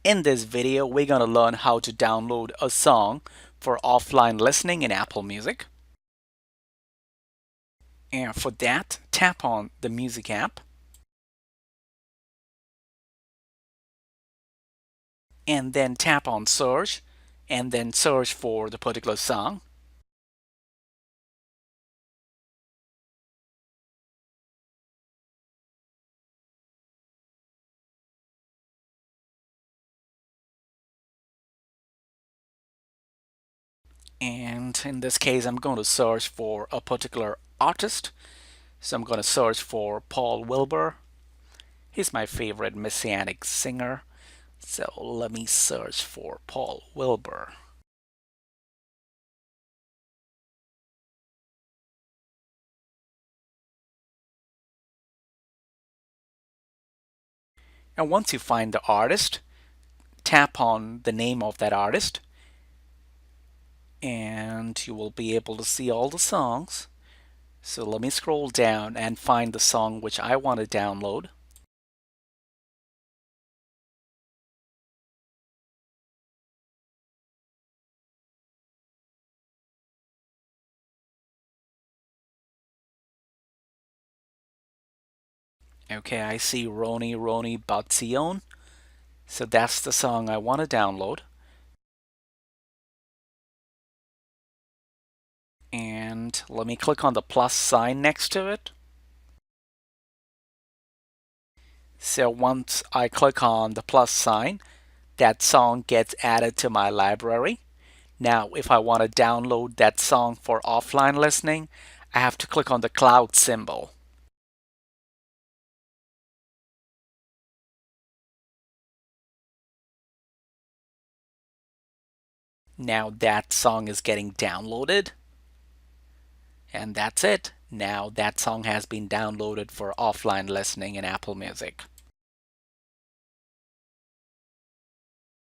In this video, we're going to learn how to download a song for offline listening in Apple Music. And for that, tap on the Music app and then tap on Search and then search for the particular song. And in this case, I'm going to search for a particular artist. So I'm going to search for Paul Wilbur. He's my favorite Messianic singer. So let me search for Paul Wilbur. And once you find the artist, tap on the name of that artist and you will be able to see all the songs. So let me scroll down and find the song which I want to download. Okay, I see Roni Roni Batzion. So that's the song I want to download. And let me click on the plus sign next to it. So once I click on the plus sign, that song gets added to my library. Now, if I want to download that song for offline listening, I have to click on the cloud symbol. Now that song is getting downloaded. And that's it. Now that song has been downloaded for offline listening in Apple Music.